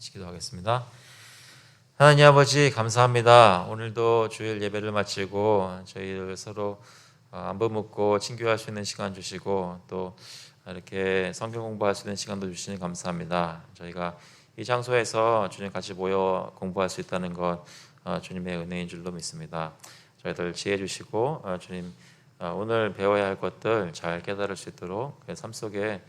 같이 기도하겠습니다. 하나님 아버지 감사합니다. 오늘도 주일 예배를 마치고 저희들 서로 안부 묻고 친교할 수 있는 시간 주시고 또 이렇게 성경 공부할 수 있는 시간도 주시니 감사합니다. 저희가 이 장소에서 주님 같이 모여 공부할 수 있다는 것 주님의 은혜인 줄로 믿습니다. 저희들 지혜 주시고 주님 오늘 배워야 할 것들 잘 깨달을 수 있도록 삶 속에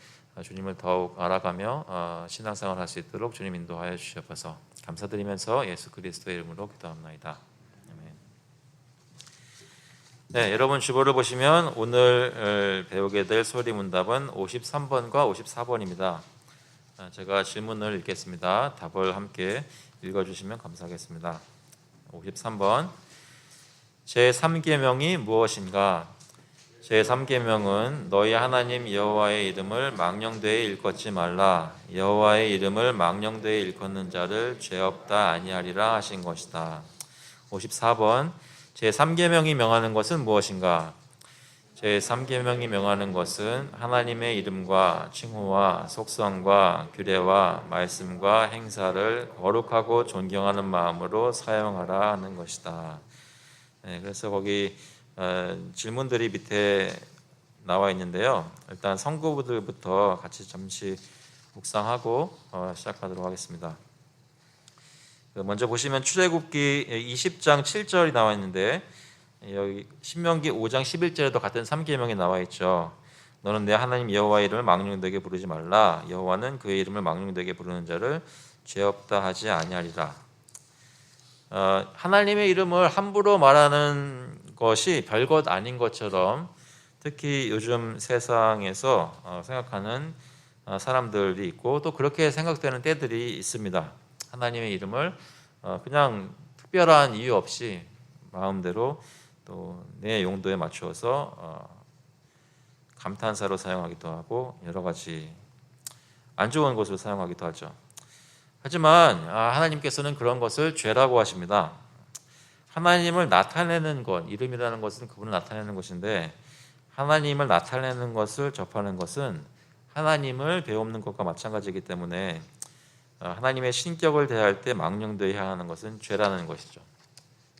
주님을 더욱 알아가며 신앙생활 할 수 있도록 주님 인도하여 주시옵소서. 감사드리면서 예수 그리스도의 이름으로 기도합나이다. 아멘. 네, 여러분 주보를 보시면 오늘 배우게 될 소리 문답은 53번과 54번입니다. 제가 질문을 읽겠습니다. 답을 함께 읽어주시면 감사하겠습니다. 53번 제3계명이 무엇인가? 제3계명은 너희 하나님 여호와의 이름을 망령되이 일컫지 말라. 여호와의 이름을 망령되이 일컫는 자를 죄 없다 아니하리라 하신 것이다. 54번 제3계명이 명하는 것은 무엇인가? 제3계명이 명하는 것은 하나님의 이름과 칭호와 속성과 규례와 말씀과 행사를 거룩하고 존경하는 마음으로 사용하라 하는 것이다. 네, 그래서 거기 질문들이 밑에 나와 있는데요. 일단 성구들부터 같이 잠시 묵상하고 시작하도록 하겠습니다. 먼저 보시면 출애굽기 20장 7절이 나와 있는데 여기 신명기 5장 11절에도 같은 3계명이 나와 있죠. 너는 내 하나님 여호와의 이름을 망령되게 부르지 말라. 여호와는 그의 이름을 망령되게 부르는 자를 죄 없다 하지 아니하리라. 하나님의 이름을 함부로 말하는 것이 별것 아닌 것처럼 특히 요즘 세상에서 생각하는 사람들이 있고 또 그렇게 생각되는 때들이 있습니다. 하나님의 이름을 그냥 특별한 이유 없이 마음대로 또 내 용도에 맞추어서 감탄사로 사용하기도 하고 여러 가지 안 좋은 것으로 사용하기도 하죠. 하지만 하나님께서는 그런 것을 죄라고 하십니다. 하나님을 나타내는 것, 이름이라는 것은 그분을 나타내는 것인데 하나님을 나타내는 것을 접하는 것은 하나님을 배우는 것과 마찬가지이기 때문에 하나님의 신격을 대할 때 망령되어야 하는 것은 죄라는 것이죠.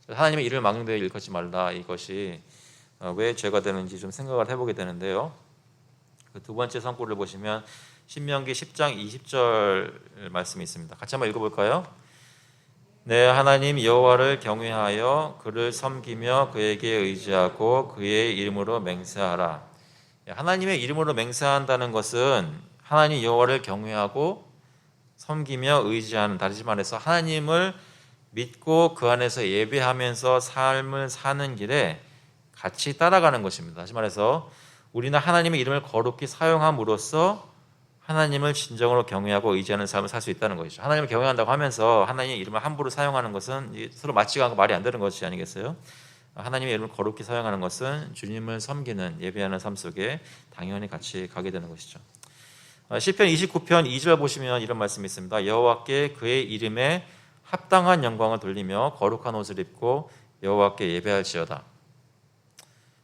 하나님의 이름을 망령되어 일컫지 말라, 이것이 왜 죄가 되는지 좀 생각을 해보게 되는데요. 그 두 번째 성구를 보시면 신명기 10장 20절 말씀이 있습니다. 같이 한번 읽어볼까요? 내 하나님 여호와를 경외하여 그를 섬기며 그에게 의지하고 그의 이름으로 맹세하라. 하나님의 이름으로 맹세한다는 것은 하나님 여호와를 경외하고 섬기며 의지하는, 다시 말해서 하나님을 믿고 그 안에서 예배하면서 삶을 사는 길에 같이 따라가는 것입니다. 다시 말해서 우리는 하나님의 이름을 거룩히 사용함으로써 하나님을 진정으로 경외하고 의지하는 삶을 살 수 있다는 것이죠. 하나님을 경외한다고 하면서 하나님의 이름을 함부로 사용하는 것은 서로 맞지가 않고 말이 안 되는 것이 아니겠어요? 하나님의 이름을 거룩히 사용하는 것은 주님을 섬기는 예배하는 삶 속에 당연히 같이 가게 되는 것이죠. 시편 29편 2절 보시면 이런 말씀이 있습니다. 여호와께 그의 이름에 합당한 영광을 돌리며 거룩한 옷을 입고 여호와께 예배할지어다.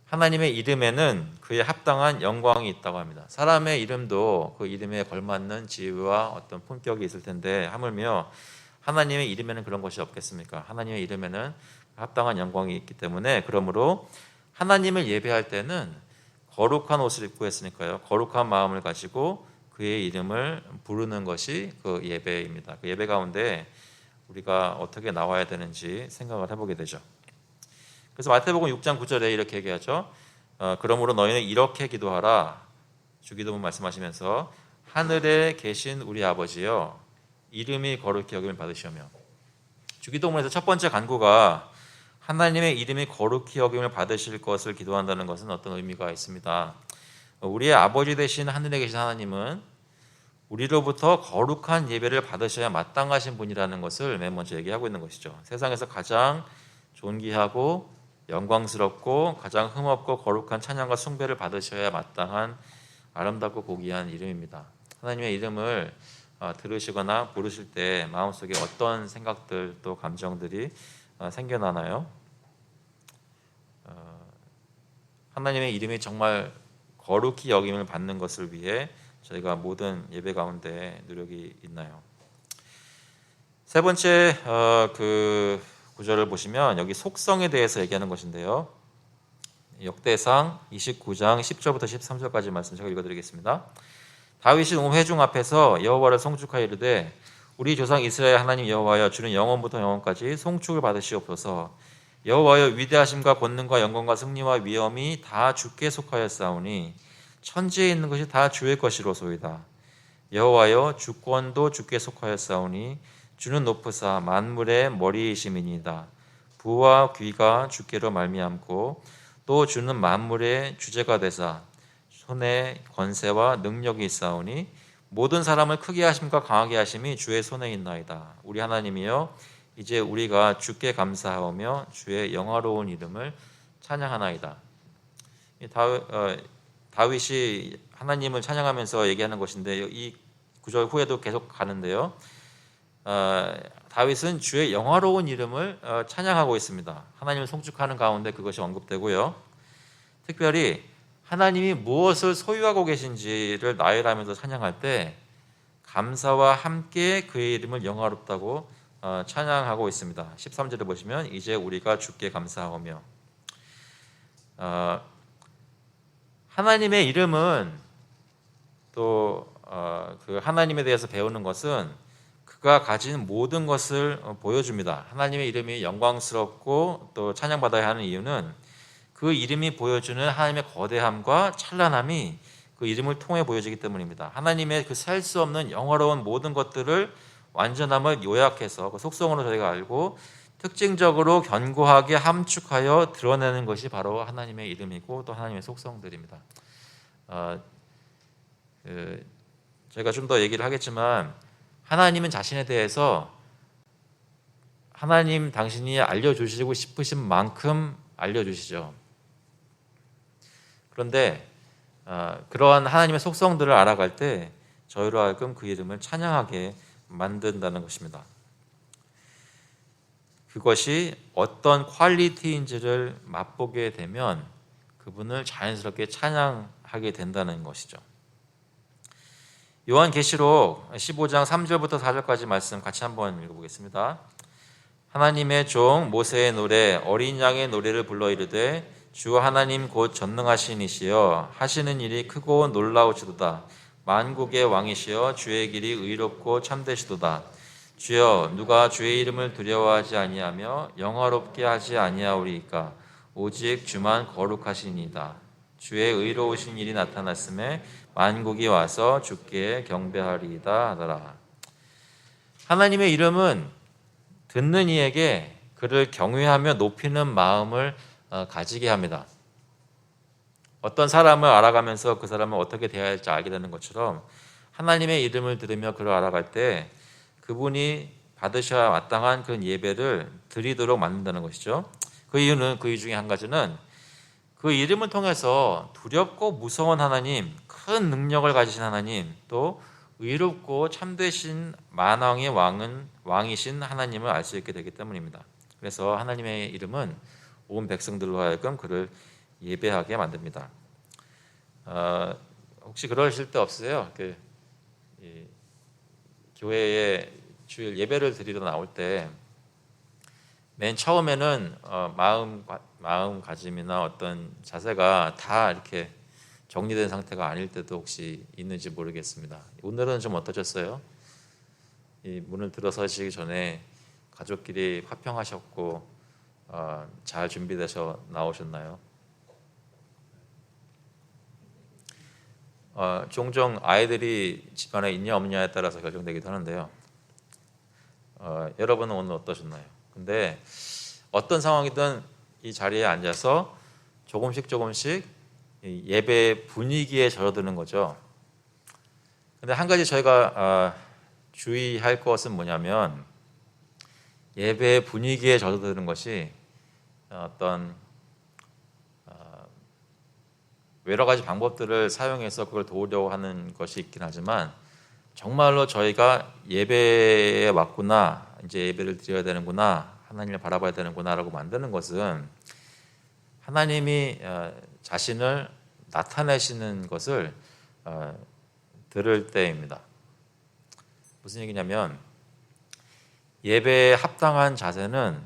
하나님의 이름에는 그의 합당한 영광이 있다고 합니다. 사람의 이름도 그 이름에 걸맞는 지위와 어떤 품격이 있을 텐데 하물며 하나님의 이름에는 그런 것이 없겠습니까? 하나님의 이름에는 합당한 영광이 있기 때문에 그러므로 하나님을 예배할 때는 거룩한 옷을 입고 했으니까요. 거룩한 마음을 가지고 그의 이름을 부르는 것이 그 예배입니다. 그 예배 가운데 우리가 어떻게 나와야 되는지 생각을 해보게 되죠. 그래서 마태복음 6장 9절에 이렇게 얘기하죠. 그러므로 너희는 이렇게 기도하라. 주기도문 말씀하시면서 하늘에 계신 우리 아버지여 이름이 거룩히 여김을 받으시오며. 주기도문에서 첫 번째 간구가 하나님의 이름이 거룩히 여김을 받으실 것을 기도한다는 것은 어떤 의미가 있습니다. 우리의 아버지 되신 하늘에 계신 하나님은 우리로부터 거룩한 예배를 받으셔야 마땅하신 분이라는 것을 맨 먼저 얘기하고 있는 것이죠. 세상에서 가장 존귀하고 영광스럽고 가장 흠없고 거룩한 찬양과 숭배를 받으셔야 마땅한 아름답고 고귀한 이름입니다. 하나님의 이름을 들으시거나 부르실 때 마음속에 어떤 생각들 또 감정들이 생겨나나요? 하나님의 이름이 정말 거룩히 여김을 받는 것을 위해 저희가 모든 예배 가운데 노력이 있나요? 세 번째 그 구절을 보시면 여기 속성에 대해서 얘기하는 것인데요. 역대상 29장 10절부터 13절까지 말씀 제가 읽어드리겠습니다. 다윗이 온 회중 앞에서 여호와를 송축하여 이르되 우리 조상 이스라엘 하나님 여호와여 주는 영원부터 영원까지 송축을 받으시옵소서. 여호와여 위대하심과 권능과 영광과 승리와 위엄이 다 주께 속하였사오니 천지에 있는 것이 다 주의 것이로소이다. 여호와여 주권도 주께 속하였사오니 주는 높으사 만물의 머리이심이니이다. 부와 귀가 주께로 말미암고 또 주는 만물의 주제가 되사 손에 권세와 능력이 있사오니 모든 사람을 크게 하심과 강하게 하심이 주의 손에 있나이다. 우리 하나님이여 이제 우리가 주께 감사하오며 주의 영화로운 이름을 찬양하나이다. 다윗이 하나님을 찬양하면서 얘기하는 것인데 이 구절 후에도 계속 가는데요. 다윗은 주의 영화로운 이름을 찬양하고 있습니다. 하나님을 송축하는 가운데 그것이 언급되고요. 특별히 하나님이 무엇을 소유하고 계신지를 나열하면서 찬양할 때 감사와 함께 그의 이름을 영화롭다고 찬양하고 있습니다. 13절을 보시면 이제 우리가 주께 감사하오며 하나님의 이름은 또 그 하나님에 대해서 배우는 것은 그가 가진 모든 것을 보여줍니다. 하나님의 이름이 영광스럽고 또 찬양받아야 하는 이유는 그 이름이 보여주는 하나님의 거대함과 찬란함이 그 이름을 통해 보여지기 때문입니다. 하나님의 그 셀 수 없는 영화로운 모든 것들을 완전함을 요약해서 그 속성으로 저희가 알고 특징적으로 견고하게 함축하여 드러내는 것이 바로 하나님의 이름이고 또 하나님의 속성들입니다. 제가 좀 더 얘기를 하겠지만 하나님은 자신에 대해서 하나님 당신이 알려주시고 싶으신 만큼 알려주시죠. 그런데 그러한 하나님의 속성들을 알아갈 때 저희로 하여금 그 이름을 찬양하게 만든다는 것입니다. 그것이 어떤 퀄리티인지를 맛보게 되면 그분을 자연스럽게 찬양하게 된다는 것이죠. 요한계시록 15장 3절부터 4절까지 말씀 같이 한번 읽어보겠습니다. 하나님의 종 모세의 노래 어린 양의 노래를 불러 이르되 주 하나님 곧 전능하신 이시여 하시는 일이 크고 놀라우시도다. 만국의 왕이시여 주의 길이 의롭고 참되시도다. 주여 누가 주의 이름을 두려워하지 아니하며 영화롭게 하지 아니하오리이까 오직 주만 거룩하시니이다. 주의 의로우신 일이 나타났음에 만국이 와서 주께 경배하리이다 하더라. 하나님의 이름은 듣는 이에게 그를 경외하며 높이는 마음을 가지게 합니다. 어떤 사람을 알아가면서 그 사람을 어떻게 대해야 할지 알게 되는 것처럼 하나님의 이름을 들으며 그를 알아갈 때 그분이 받으셔야 마땅한 그 예배를 드리도록 만든다는 것이죠. 그 이유는 그 이유 중에 한 가지는 그 이름을 통해서 두렵고 무서운 하나님, 큰 능력을 가지신 하나님, 또 의롭고 참되신 만왕의 왕이신 하나님을 알 수 있게 되기 때문입니다. 그래서 하나님의 이름은 온 백성들로 하여금 그를 예배하게 만듭니다. 혹시 그러실 때 없으세요? 교회에 주일 예배를 드리러 나올 때 맨 처음에는 마음가짐이나 어떤 자세가 다 이렇게 정리된 상태가 아닐 때도 혹시 있는지 모르겠습니다. 오늘은 좀 어떠셨어요? 이 문을 들어서시기 전에 가족끼리 화평하셨고 잘 준비되셔 나오셨나요? 종종 아이들이 집안에 있냐 없냐에 따라서 결정되기도 하는데요. 여러분은 오늘 어떠셨나요? 근데 어떤 상황이든 이 자리에 앉아서 조금씩 예배 분위기에 젖어드는 거죠. 근데 한 가지 저희가 주의할 것은 뭐냐면 예배 분위기에 젖어드는 것이 어떤 여러 가지 방법들을 사용해서 그걸 도우려고 하는 것이 있긴 하지만 정말로 저희가 예배에 왔구나, 이제 예배를 드려야 되는구나, 하나님을 바라봐야 되는구나라고 만드는 것은 하나님이 자신을 나타내시는 것을 들을 때입니다. 무슨 얘기냐면 예배에 합당한 자세는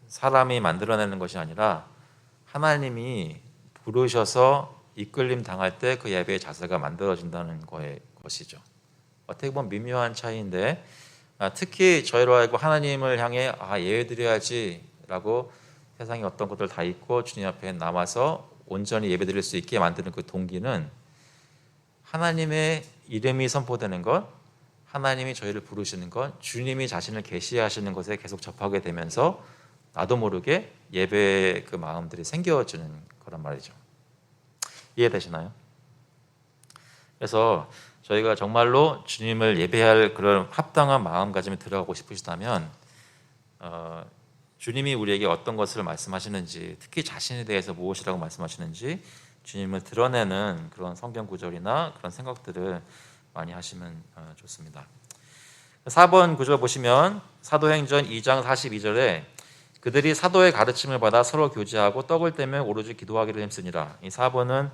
사람이 만들어내는 것이 아니라 하나님이 부르셔서 이끌림 당할 때 그 예배의 자세가 만들어진다는 것이죠. 어떻게 보면 미묘한 차이인데, 특히 저희로 알고 하나님을 향해 예배 드려야지라고 세상에 어떤 것들 다 잊고 주님 앞에 남아서 온전히 예배 드릴 수 있게 만드는 그 동기는 하나님의 이름이 선포되는 것, 하나님이 저희를 부르시는 것, 주님이 자신을 계시하시는 것에 계속 접하게 되면서 나도 모르게 예배의 그 마음들이 생겨지는 거란 말이죠. 이해되시나요? 그래서 저희가 정말로 주님을 예배할 그런 합당한 마음가짐에 들어가고 싶으시다면 주님이 우리에게 어떤 것을 말씀하시는지, 특히 자신에 대해서 무엇이라고 말씀하시는지 주님을 드러내는 그런 성경 구절이나 그런 생각들을 많이 하시면 좋습니다. 4번 구절 보시면 사도행전 2장 42절에 그들이 사도의 가르침을 받아 서로 교제하고 떡을 떼며 오로지 기도하기를 힘쓰니라. 이 4번은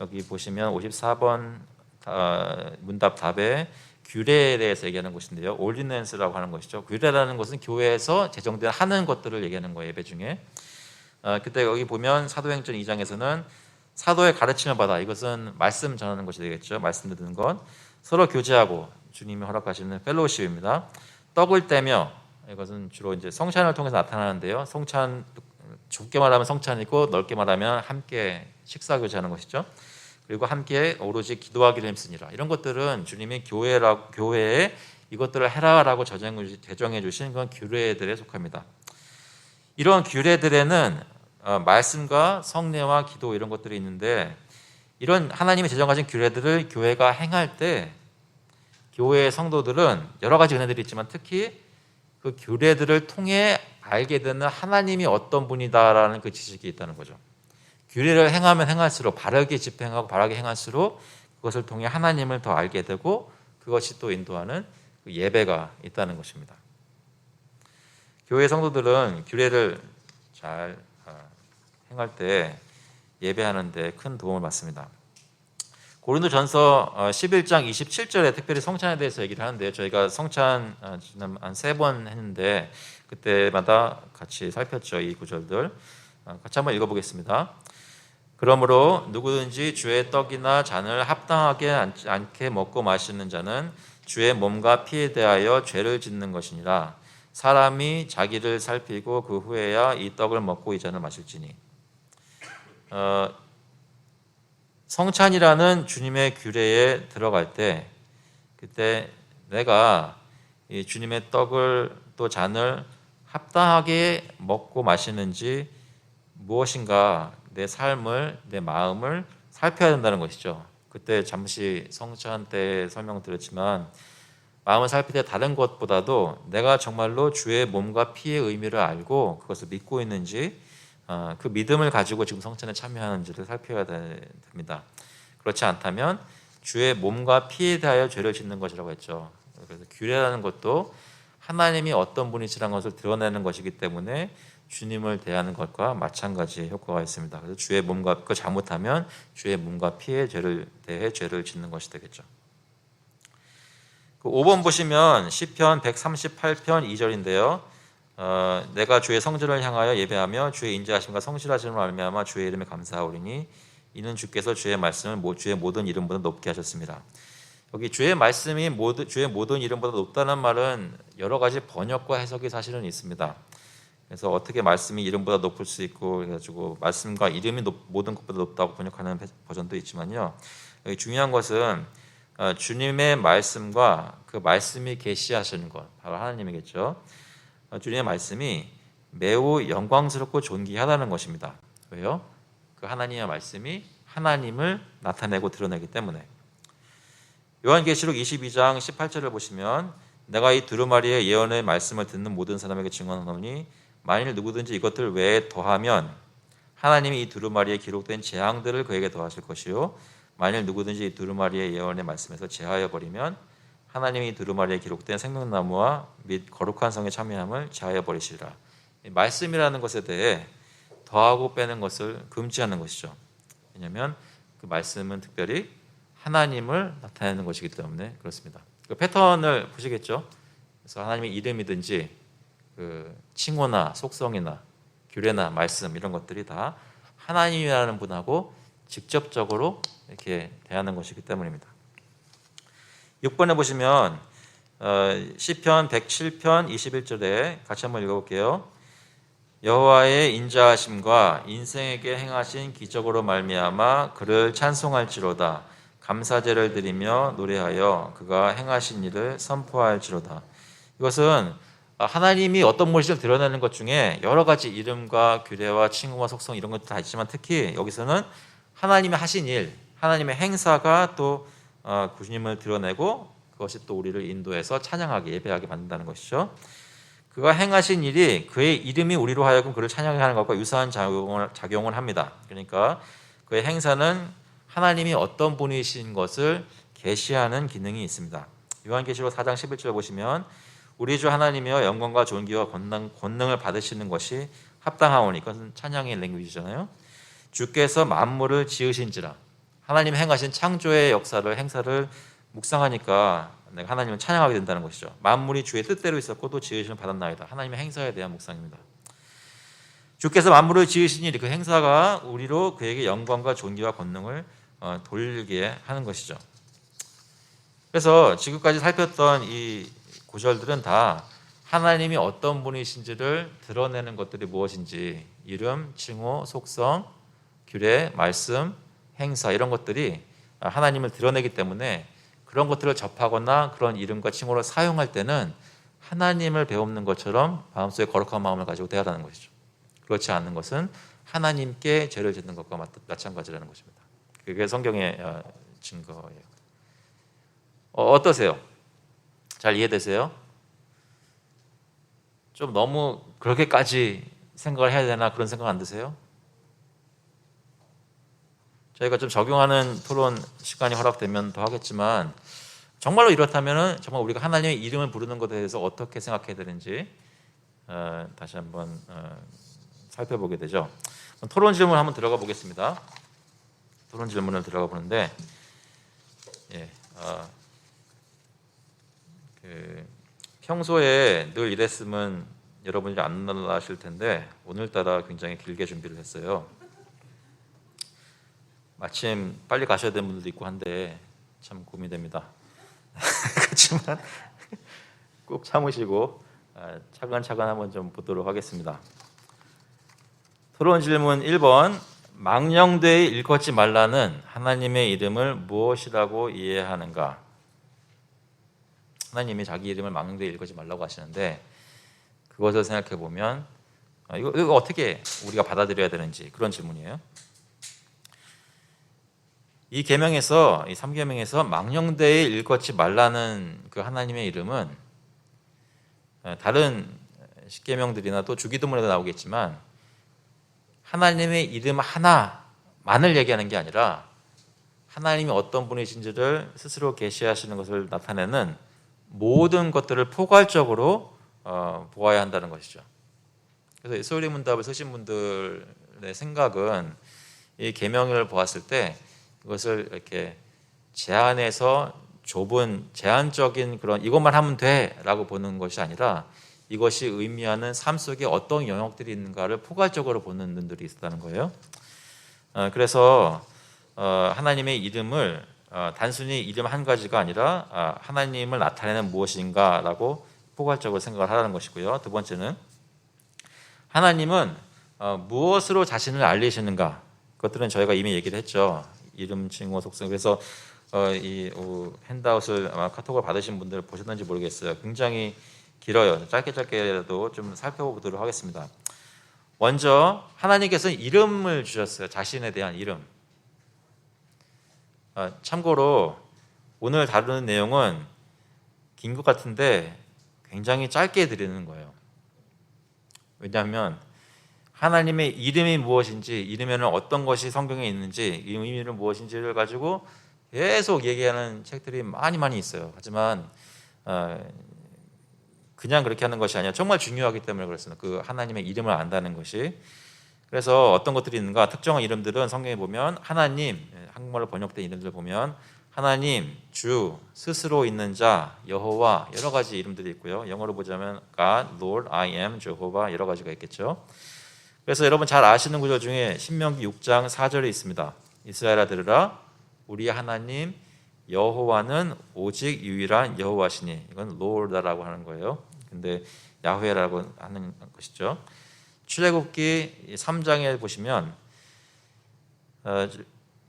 여기 보시면 54번 문답 답에 규례에 대해서 얘기하는 것인데요. 올디넨스라고 하는 것이죠. 규례라는 것은 교회에서 제정된 하는 것들을 얘기하는 거예요. 예배 중에. 그때 여기 보면 사도행전 2장에서는 사도의 가르침을 받아, 이것은 말씀 전하는 것이 되겠죠. 말씀 듣는 것. 서로 교제하고, 주님이 허락하시는 펠로우십입니다. 떡을 떼며, 이것은 주로 이제 성찬을 통해서 나타나는데요. 성찬, 좁게 말하면 성찬이고 넓게 말하면 함께 식사 교제하는 것이죠. 그리고 함께 오로지 기도하기를 힘쓰니라. 이런 것들은 주님이 교회에 이것들을 해라라고 제정해 주신 그런 규례들에 속합니다. 이런 규례들에는 말씀과 성례와 기도 이런 것들이 있는데, 이런 하나님이 제정하신 규례들을 교회가 행할 때 교회의 성도들은 여러 가지 은혜들이 있지만 특히 그 규례들을 통해 알게 되는 하나님이 어떤 분이다라는 그 지식이 있다는 거죠. 규례를 행하면 행할수록, 바르게 집행하고 바르게 행할수록 그것을 통해 하나님을 더 알게 되고 그것이 또 인도하는 그 예배가 있다는 것입니다. 교회 성도들은 규례를 잘 행할 때 예배하는 데 큰 도움을 받습니다. 고린도전서 11장 27절에 특별히 성찬에 대해서 얘기를 하는데요. 저희가 성찬 지난 한 3번 했는데 그때마다 같이 살폈죠. 이 구절들 같이 한번 읽어보겠습니다. 그러므로 누구든지 주의 떡이나 잔을 합당하게 않게 먹고 마시는 자는 주의 몸과 피에 대하여 죄를 짓는 것이니라. 사람이 자기를 살피고 그 후에야 이 떡을 먹고 이 잔을 마실지니. 성찬이라는 주님의 규례에 들어갈 때 그때 내가 이 주님의 떡을 또 잔을 합당하게 먹고 마시는지 무엇인가 내 삶을, 내 마음을 살펴야 된다는 것이죠. 그때 잠시 성찬 때 설명드렸지만 마음을 살필 때 다른 것보다도 내가 정말로 주의 몸과 피의 의미를 알고 그것을 믿고 있는지 그 믿음을 가지고 지금 성찬에 참여하는지를 살펴야 됩니다. 그렇지 않다면 주의 몸과 피에 대하여 죄를 짓는 것이라고 했죠. 그래서 규례라는 것도 하나님이 어떤 분이시라는 것을 드러내는 것이기 때문에 주님을 대하는 것과 마찬가지의 효과가 있습니다. 그래서 주의 몸과 그 잘못하면 주의 몸과 피에 죄를 대해 죄를 짓는 것이 되겠죠. 그 5번 보시면 시편 138편 2절인데요. 내가 주의 성전을 향하여 예배하며 주의 인자하심과 성실하심을 말미암아 주의 이름에 감사하오리니 이는 주께서 주의 말씀을 주의 모든 이름보다 높게 하셨습니다. 여기 주의 말씀이 주의 모든 이름보다 높다는 말은 여러 가지 번역과 해석이 사실은 있습니다. 그래서 어떻게 말씀이 이름보다 높을 수 있고 그래가지고 말씀과 이름이 모든 것보다 높다고 번역하는 버전도 있지만요. 여기 중요한 것은 주님의 말씀과 그 말씀이 계시하시는 것, 바로 하나님이겠죠. 주님의 말씀이 매우 영광스럽고 존귀하다는 것입니다. 왜요? 그 하나님의 말씀이 하나님을 나타내고 드러내기 때문에. 요한계시록 22장 18절을 보시면 내가 이 두루마리의 예언의 말씀을 듣는 모든 사람에게 증언하노니 만일 누구든지 이것들 외에 더하면 하나님이 이 두루마리에 기록된 재앙들을 그에게 더하실 것이요 만일 누구든지 이 두루마리의 예언의 말씀에서 제하여 버리면 하나님이 이 두루마리에 기록된 생명나무와 및 거룩한 성의 참여함을 제하여 버리시리라. 말씀이라는 것에 대해 더하고 빼는 것을 금지하는 것이죠. 왜냐하면 그 말씀은 특별히 하나님을 나타내는 것이기 때문에 그렇습니다. 그 패턴을 보시겠죠. 그래서 하나님의 이름이든지 그 칭호나 속성이나 규례나 말씀 이런 것들이 다 하나님이라는 분하고 직접적으로 이렇게 대하는 것이기 때문입니다. 6번에 보시면 시편 107편 21절에 같이 한번 읽어볼게요. 여호와의 인자하심과 인생에게 행하신 기적으로 말미암아 그를 찬송할지로다. 감사제를 드리며 노래하여 그가 행하신 일을 선포할지로다. 이것은 하나님이 어떤 분이신지를 드러내는 것 중에 여러 가지 이름과 규례와 칭호와 속성 이런 것도 다 있지만 특히 여기서는 하나님의 하신 일, 하나님의 행사가 또 주님을 드러내고 그것이 또 우리를 인도해서 찬양하게 예배하게 만든다는 것이죠. 그가 행하신 일이 그의 이름이 우리로 하여금 그를 찬양하게 하는 것과 유사한 작용을 합니다. 그러니까 그의 행사는 하나님이 어떤 분이신 것을 계시하는 기능이 있습니다. 요한계시록 4장 11절 보시면 우리 주 하나님이여 영광과 존귀와 권능을 받으시는 것이 합당하오니 이것은 찬양의 랭귀지잖아요. 주께서 만물을 지으신지라. 하나님 행하신 창조의 역사를 행사를 묵상하니까 내가 하나님을 찬양하게 된다는 것이죠. 만물이 주의 뜻대로 있었고 또 지으심을 받았나이다. 하나님의 행사에 대한 묵상입니다. 주께서 만물을 지으신 일이 그 행사가 우리로 그에게 영광과 존귀와 권능을 돌리게 하는 것이죠. 그래서 지금까지 살폈던 이 구절들은 다 하나님이 어떤 분이신지를 드러내는 것들이 무엇인지 이름, 칭호, 속성, 규례, 말씀, 행사 이런 것들이 하나님을 드러내기 때문에 그런 것들을 접하거나 그런 이름과 칭호를 사용할 때는 하나님을 배우는 것처럼 마음속에 거룩한 마음을 가지고 대하라는 것이죠. 그렇지 않은 것은 하나님께 죄를 짓는 것과 마찬가지라는 것입니다. 그게 성경의 증거예요. 어떠세요? 잘 이해되세요? 좀 너무 그렇게까지 생각을 해야 되나 그런 생각 안 드세요? 저희가 좀 적용하는 토론 시간이 허락되면 더 하겠지만 정말로 이렇다면 정말 우리가 하나님의 이름을 부르는 것에 대해서 어떻게 생각해야 되는지 다시 한번 살펴보게 되죠. 토론 질문 한번 들어가 보겠습니다. 토론 질문을 들어가 보는데 평소에 늘 이랬으면 여러분이 안 놀라실 텐데 오늘따라 굉장히 길게 준비를 했어요. 마침 빨리 가셔야 되는 분들도 있고 한데 참 고민됩니다. 그렇지만 꼭 참으시고 차근차근 한번 좀 보도록 하겠습니다. 토론 질문 1번. 망령되이 일컫지 말라는 하나님의 이름을 무엇이라고 이해하는가? 하나님이 자기 이름을 망령되이 일컫지 말라고 하시는데 그것을 생각해 보면 이거 어떻게 우리가 받아들여야 되는지 그런 질문이에요. 이 계명에서 이 3계명에서 망령되이 일컫지 말라는 그 하나님의 이름은 다른 10계명들이나 또 주기도문에도 나오겠지만 하나님의 이름 하나만을 얘기하는 게 아니라 하나님이 어떤 분이신지를 스스로 계시하시는 것을 나타내는 모든 것들을 포괄적으로 보아야 한다는 것이죠. 그래서 소리 문답을 쓰신 분들의 생각은 이 계명을 보았을 때 이것을 이렇게 제한해서 좁은 제한적인 그런 이것만 하면 돼라고 보는 것이 아니라 이것이 의미하는 삶 속에 어떤 영역들이 있는가를 포괄적으로 보는 눈들이 있다는 거예요. 그래서 하나님의 이름을 단순히 이름 한 가지가 아니라 하나님을 나타내는 무엇인가라고 포괄적으로 생각을 하라는 것이고요. 두 번째는 하나님은 무엇으로 자신을 알리시는가? 그것들은 저희가 이미 얘기를 했죠. 이름, 칭호, 속성. 그래서 이 핸드아웃을 아마 카톡을 받으신 분들 보셨는지 모르겠어요. 굉장히 길어요. 짧게라도 좀 살펴보도록 하겠습니다. 먼저 하나님께서는 이름을 주셨어요. 자신에 대한 이름. 참고로 오늘 다루는 내용은 긴 것 같은데 굉장히 짧게 드리는 거예요. 왜냐하면 하나님의 이름이 무엇인지, 이름에는 어떤 것이 성경에 있는지, 이 의미는 무엇인지를 가지고 계속 얘기하는 책들이 많이 있어요. 하지만 그냥 그렇게 하는 것이 아니라 정말 중요하기 때문에 그렇습니다. 그 하나님의 이름을 안다는 것이. 그래서 어떤 것들이 있는가? 특정한 이름들은 성경에 보면 하나님, 한국말로 번역된 이름들 보면 하나님, 주, 스스로 있는 자, 여호와 여러 가지 이름들이 있고요. 영어로 보자면 God, Lord, I am, Jehovah 여러 가지가 있겠죠. 그래서 여러분 잘 아시는 구절 중에 신명기 6장 4절에 있습니다. 이스라엘아 들으라 우리 하나님 여호와는 오직 유일한 여호와시니 이건 Lord라고 하는 거예요. 근데 야훼라고 하는 것이죠. 출애굽기 3장에 보시면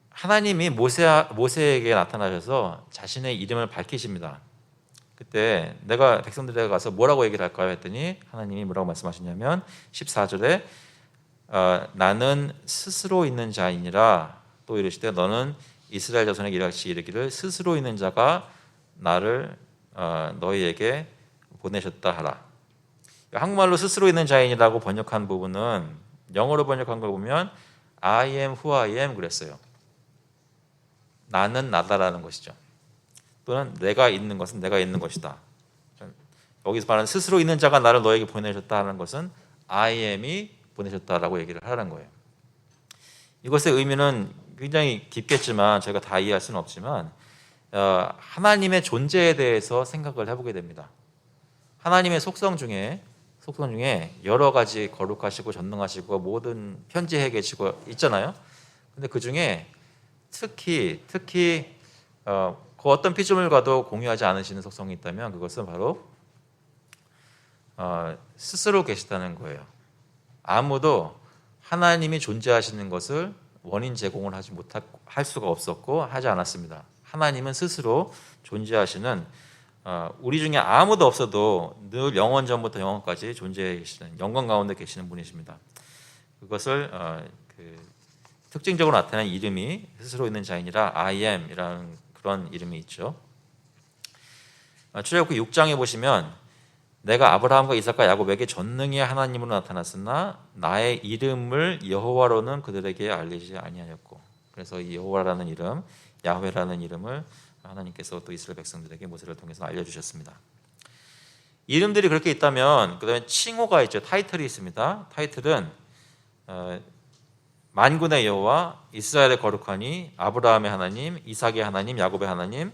하나님이 모세에게 나타나셔서 자신의 이름을 밝히십니다. 그때 내가 백성들에게 가서 뭐라고 얘기를 할까요? 했더니 하나님이 뭐라고 말씀하시냐면 14절에 나는 스스로 있는 자이니라 또 이르시되 너는 이스라엘 자손에게 이같이 이르기를 스스로 있는 자가 나를 너희에게 보내셨다 하라. 한국말로 스스로 있는 자인이라고 번역한 부분은 영어로 번역한 걸 보면 I am who I am 그랬어요. 나는 나다라는 것이죠. 또는 내가 있는 것은 내가 있는 것이다. 여기서 말하는 스스로 있는 자가 나를 너에게 보내셨다 하는 것은 I am이 보내셨다라고 얘기를 하라는 거예요. 이것의 의미는 굉장히 깊겠지만 저희가 다 이해할 수는 없지만 하나님의 존재에 대해서 생각을 해보게 됩니다. 하나님의 속성 중에 여러 가지 거룩하시고 전능하시고 모든 편지해 계시고 있잖아요. 근데 그 중에 특히 그 어떤 피조물과도 공유하지 않으시는 속성이 있다면 그것은 바로 스스로 계시다는 거예요. 아무도 하나님이 존재하시는 것을 원인 제공을 할 수가 없었고 하지 않았습니다. 하나님은 스스로 존재하시는 우리 중에 아무도 없어도 늘 영원 전부터 영원까지 존재해 계시는 영광 가운데 계시는 분이십니다. 그것을 특징적으로 나타낸 이름이 스스로 있는 자이니라 I am이라는 그런 이름이 있죠. 출애굽기 6장에 보시면 내가 아브라함과 이삭과 야곱에게 전능의 하나님으로 나타났으나 나의 이름을 여호와로는 그들에게 알리지 아니하였고 그래서 이 여호와라는 이름 야훼라는 이름을 하나님께서 또 이스라엘 백성들에게 모세를 통해서 알려주셨습니다. 이름들이 그렇게 있다면 그 다음에 칭호가 있죠. 타이틀이 있습니다. 타이틀은 만군의 여호와, 이스라엘의 거룩하니, 아브라함의 하나님, 이삭의 하나님, 야곱의 하나님,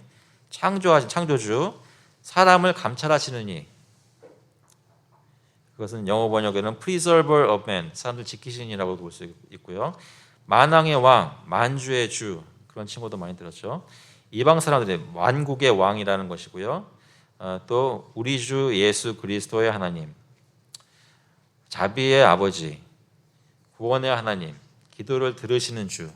창조하신 창조주, 사람을 감찰하시는 이 그것은 영어 번역에는 preserver of man, 사람들 지키시는 이라고 볼 수 있고요. 만왕의 왕, 만주의 주 그런 칭호도 많이 들었죠. 이방 사람들의 만국의 왕이라는 것이고요. 또 우리 주 예수 그리스도의 하나님, 자비의 아버지, 구원의 하나님, 기도를 들으시는 주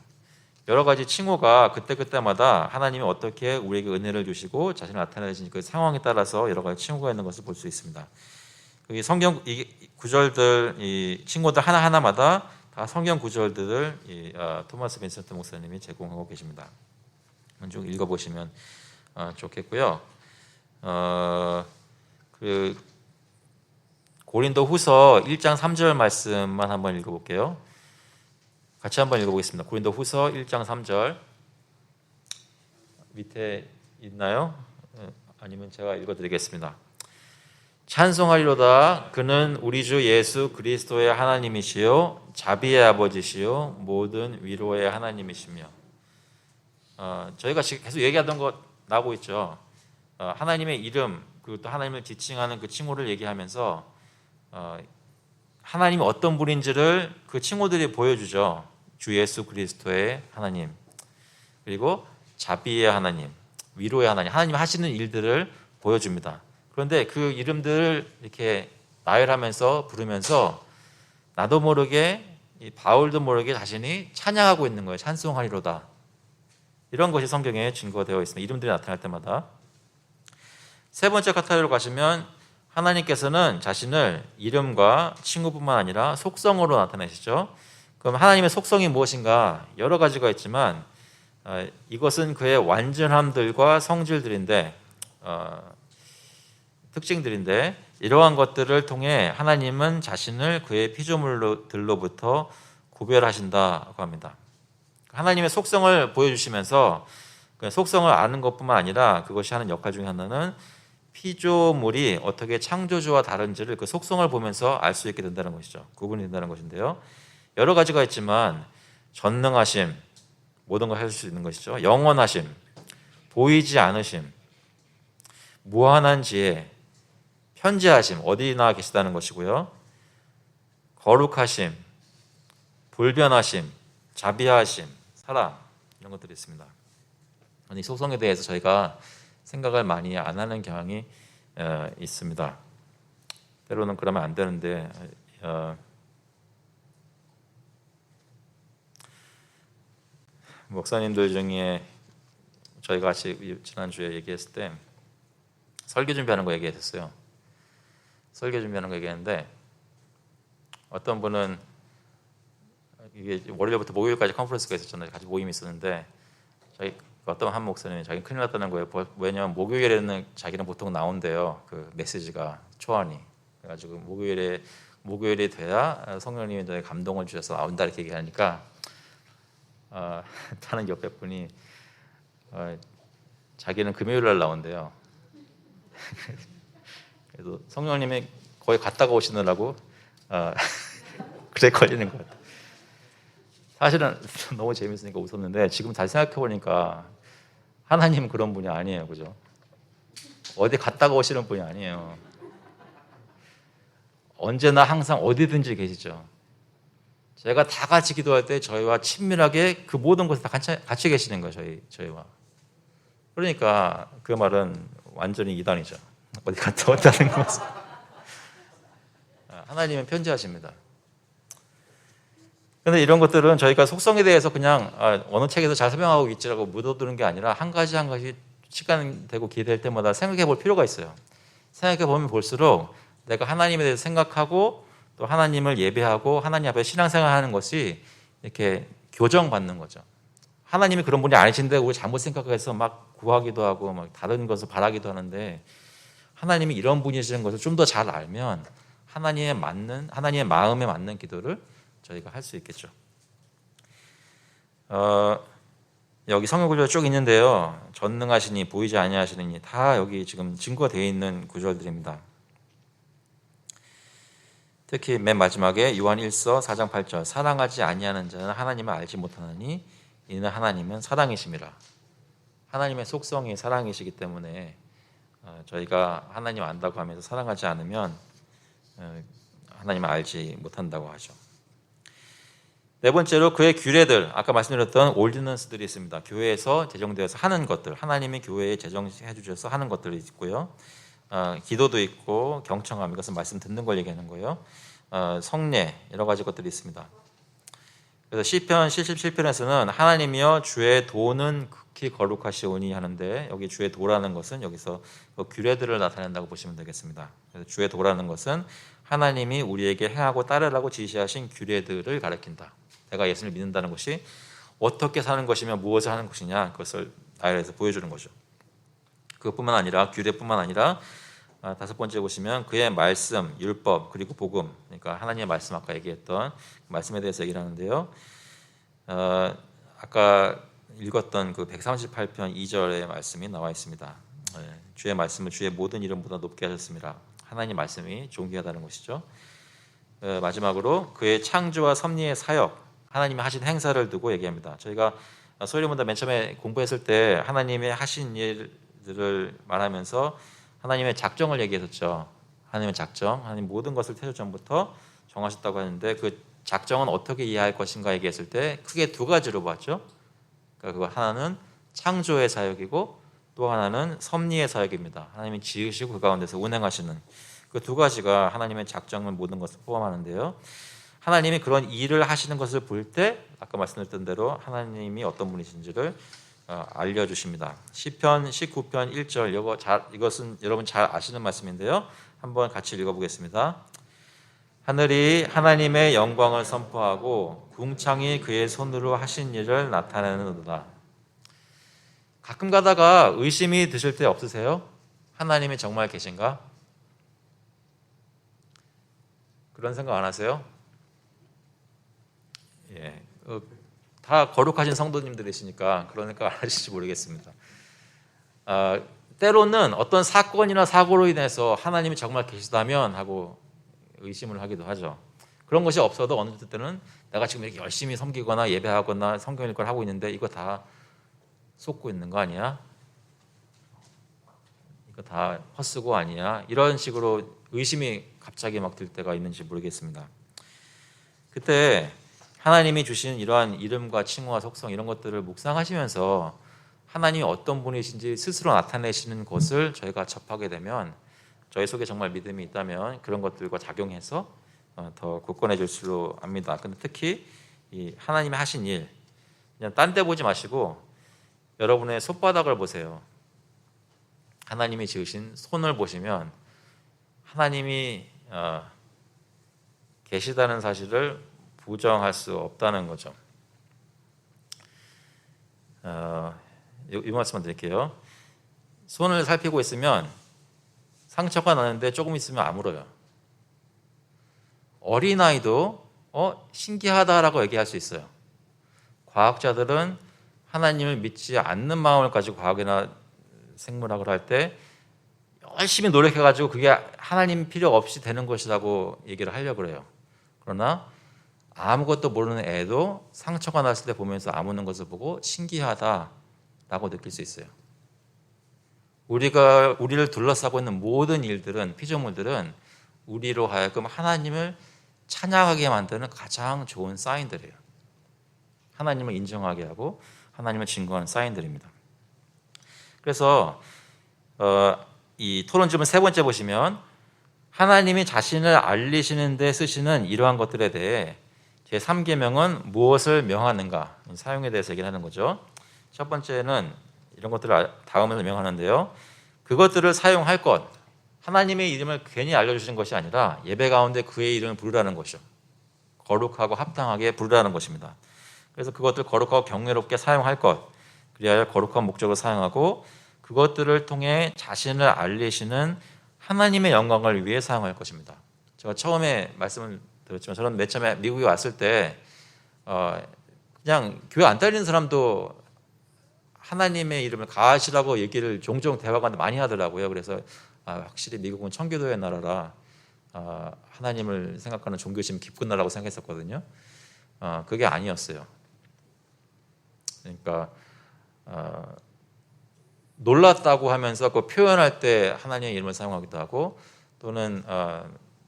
여러 가지 칭호가 그때그때마다 하나님이 어떻게 우리에게 은혜를 주시고 자신을 나타내신 그 상황에 따라서 여러 가지 칭호가 있는 것을 볼 수 있습니다. 이 성경 이 구절들 이 칭호들 하나하나마다 다 성경 구절들을 토마스 빈센트 목사님이 제공하고 계십니다. 쭉 읽어보시면 좋겠고요. 그 고린도 후서 1장 3절 말씀만 한번 읽어볼게요. 같이 한번 읽어보겠습니다. 고린도 후서 1장 3절 밑에 있나요? 아니면 제가 읽어드리겠습니다. 찬송하리로다 그는 우리 주 예수 그리스도의 하나님이시요 자비의 아버지시요 모든 위로의 하나님이시며 저희가 지금 계속 얘기하던 것 나오고 있죠. 하나님의 이름 그리고 또 하나님을 지칭하는 그 칭호를 얘기하면서 하나님이 어떤 분인지를 그 칭호들이 보여주죠. 주 예수 그리스도의 하나님 그리고 자비의 하나님 위로의 하나님 하나님이 하시는 일들을 보여줍니다. 그런데 그 이름들을 이렇게 나열하면서 부르면서 나도 모르게 바울도 모르게 자신이 찬양하고 있는 거예요. 찬송하리로다. 이런 것이 성경에 증거되어 있습니다. 이름들이 나타날 때마다. 세 번째 카테고리로 가시면 하나님께서는 자신을 이름과 칭호뿐만 아니라 속성으로 나타내시죠. 그럼 하나님의 속성이 무엇인가? 여러 가지가 있지만 이것은 그의 완전함들과 성질들인데 특징들인데 이러한 것들을 통해 하나님은 자신을 그의 피조물들로부터 구별하신다고 합니다. 하나님의 속성을 보여주시면서 그 속성을 아는 것뿐만 아니라 그것이 하는 역할 중에 하나는 피조물이 어떻게 창조주와 다른지를 그 속성을 보면서 알 수 있게 된다는 것이죠. 구분이 된다는 것인데요. 여러 가지가 있지만 전능하심, 모든 걸 할 수 있는 것이죠. 영원하심, 보이지 않으심, 무한한 지혜, 편지하심, 어디나 계시다는 것이고요. 거룩하심, 불변하심, 자비하심, 사랑, 이런 것들이 있습니다. 이 속성에 대해서 저희가 생각을 많이 안 하는 경향이 있습니다. 때로는 그러면 안 되는데 목사님들 중에 저희가 같이 지난주에 얘기했을 때 설교 준비하는 거 얘기했었어요. 설교 준비하는 거 얘기했는데 어떤 분은 이게 월요일부터 목요일까지 컨퍼런스가 있었잖아요. 같이 모임이 있었는데 저희 어떤 한 목사님이 자기 큰일 났다는 거예요. 왜냐하면 목요일에는 자기는 보통 나온대요. 그 메시지가 초안이. 그래가지고 목요일이 돼야 성령님이 저희 감동을 주셔서 나온다 이렇게 얘기하니까 다른 옆에 분이 자기는 금요일 날 나온대요. 그래서 성령님이 거의 갔다가 오시느라고 그래 걸리는 것 같아요. 사실은 너무 재밌으니까 웃었는데 지금 다시 생각해 보니까 하나님은 그런 분이 아니에요, 그죠? 어디 갔다가 오시는 분이 아니에요. 언제나 항상 어디든지 계시죠. 제가 다 같이 기도할 때 저희와 친밀하게 그 모든 곳에 다 같이 계시는 거예요, 저희와. 그러니까 그 말은 완전히 이단이죠. 어디 갔다 왔다는 것은. 하나님은 편지하십니다. 그런데 이런 것들은 저희가 속성에 대해서 그냥 어느 책에서 잘 설명하고 있지라고 묻어두는 게 아니라 한 가지 한 가지 시간 되고 기회 될 때마다 생각해 볼 필요가 있어요. 생각해 보면 볼수록 내가 하나님에 대해서 생각하고 또 하나님을 예배하고 하나님 앞에 신앙생활하는 것이 이렇게 교정받는 거죠. 하나님이 그런 분이 아니신데 우리 잘못 생각해서 막 구하기도 하고 막 다른 것을 바라기도 하는데 하나님이 이런 분이시는 것을 좀 더 잘 알면 하나님의 마음에 맞는 기도를 저희가 할 수 있겠죠. 여기 성경 구절 쭉 있는데요. 전능하시니 보이지 아니하시니 다 여기 지금 증거가 되어 있는 구절들입니다. 특히 맨 마지막에 요한 1서 4장 8절 사랑하지 아니하는 자는 하나님을 알지 못하나니 이는 하나님은 사랑이심이라. 하나님의 속성이 사랑이시기 때문에 저희가 하나님 안다고 하면서 사랑하지 않으면 하나님을 알지 못한다고 하죠. 네 번째로 그의 규례들, 아까 말씀드렸던 올디넌스들이 있습니다. 교회에서 제정되어서 하는 것들, 하나님이 교회에 제정해 주셔서 하는 것들이 있고요. 기도도 있고 경청함, 이것은 말씀 듣는 걸 얘기하는 거예요. 성례, 여러 가지 것들이 있습니다. 그래서 시편 77편에서는 하나님이여 주의 도는 극히 거룩하시오니 하는데 여기 주의 도라는 것은 여기서 그 규례들을 나타낸다고 보시면 되겠습니다. 그래서 주의 도라는 것은 하나님이 우리에게 행하고 따르라고 지시하신 규례들을 가리킨다. 내가 예수님을 믿는다는 것이 어떻게 사는 것이며 무엇을 하는 것이냐, 그것을 나열해서 보여주는 거죠. 그것뿐만 아니라 규례뿐만 아니라 다섯 번째 보시면 그의 말씀, 율법, 그리고 복음, 그러니까 하나님의 말씀, 아까 얘기했던 말씀에 대해서 얘기를 하는데요. 아까 읽었던 그 138편 2절의 말씀이 나와 있습니다. 주의 말씀을 주의 모든 이름보다 높게 하셨습니다. 하나님 말씀이 존귀하다는 것이죠. 마지막으로 그의 창조와 섭리의 사역, 하나님이 하신 행사를 두고 얘기합니다. 저희가 소리문답 맨 처음에 공부했을 때 하나님의 하신 일들을 말하면서 하나님의 작정을 얘기했었죠. 하나님의 작정, 하나님 모든 것을 태초 전부터 정하셨다고 하는데 그 작정은 어떻게 이해할 것인가 얘기했을 때 크게 두 가지로 봤죠. 그러니까 그 하나는 창조의 사역이고 또 하나는 섭리의 사역입니다. 하나님이 지으시고 그 가운데서 운행하시는 그 두 가지가 하나님의 작정을 모든 것을 포함하는데요. 하나님이 그런 일을 하시는 것을 볼 때 아까 말씀드렸던 대로 하나님이 어떤 분이신지를 알려주십니다. 시편 19편 1절 이것은 여러분 잘 아시는 말씀인데요. 한번 같이 읽어보겠습니다. 하늘이 하나님의 영광을 선포하고 궁창이 그의 손으로 하신 일을 나타내는도다. 가끔 가다가 의심이 드실 때 없으세요? 하나님이 정말 계신가? 그런 생각 안 하세요? 예, 다 거룩하신 성도님들이시니까 그런 생각 안 하실지 모르겠습니다. 때로는 어떤 사건이나 사고로 인해서 하나님이 정말 계시다면 하고 의심을 하기도 하죠. 그런 것이 없어도 어느 때는 내가 지금 이렇게 열심히 섬기거나 예배하거나 성경 읽기를 하고 있는데 이거 다 속고 있는 거 아니야? 이거 다 헛수고 아니야? 이런 식으로 의심이 갑자기 막 들 때가 있는지 모르겠습니다. 그때 하나님이 주신 이러한 이름과 칭호와 속성 이런 것들을 묵상하시면서 하나님이 어떤 분이신지 스스로 나타내시는 것을 저희가 접하게 되면 저희 속에 정말 믿음이 있다면 그런 것들과 작용해서 더 굳건해질 줄 압니다. 근데 특히 이 하나님이 하신 일 그냥 딴 데 보지 마시고 여러분의 손바닥을 보세요. 하나님이 지으신 손을 보시면 하나님이 계시다는 사실을 부정할 수 없다는 거죠. 이 말씀만 드릴게요. 손을 살피고 있으면 상처가 나는데 조금 있으면 아물어요. 어린아이도 신기하다라고 얘기할 수 있어요. 과학자들은 하나님을 믿지 않는 마음을 가지고 과학이나 생물학을 할 때 열심히 노력해가지고 그게 하나님 필요 없이 되는 것이라고 얘기를 하려고 그래요. 그러나 아무것도 모르는 애도 상처가 났을 때 보면서 아무는 것을 보고 신기하다라고 느낄 수 있어요. 우리를 둘러싸고 있는 모든 일들은 피조물들은 우리로 하여금 하나님을 찬양하게 만드는 가장 좋은 사인들이에요. 하나님을 인정하게 하고 하나님을 증거하는 사인들입니다. 그래서 이 토론집은 세 번째 보시면 하나님이 자신을 알리시는 데 쓰시는 이러한 것들에 대해 제3계명은 무엇을 명하는가 사용에 대해서 얘기를 하는 거죠. 첫 번째는 이런 것들을 다음에서 명하는데요. 그것들을 사용할 것, 하나님의 이름을 괜히 알려주신 것이 아니라 예배 가운데 그의 이름을 부르라는 것이죠. 거룩하고 합당하게 부르라는 것입니다. 그래서 그것들 거룩하고 경외롭게 사용할 것, 그리하여 거룩한 목적으로 사용하고 그것들을 통해 자신을 알리시는 하나님의 영광을 위해 사용할 것입니다. 제가 처음에 말씀을 드렸지만 저는 맨 처음에 미국에 왔을 때 그냥 교회 안 다니는 사람도 하나님의 이름을 가하시라고 얘기를 종종 대화가 많이 하더라고요. 그래서 확실히 미국은 청교도의 나라라 하나님을 생각하는 종교심 깊은 나라라고 생각했었거든요. 그게 아니었어요. 그러니까 놀랐다고 하면서 그 표현할 때 하나님의 이름을 사용하기도 하고 또는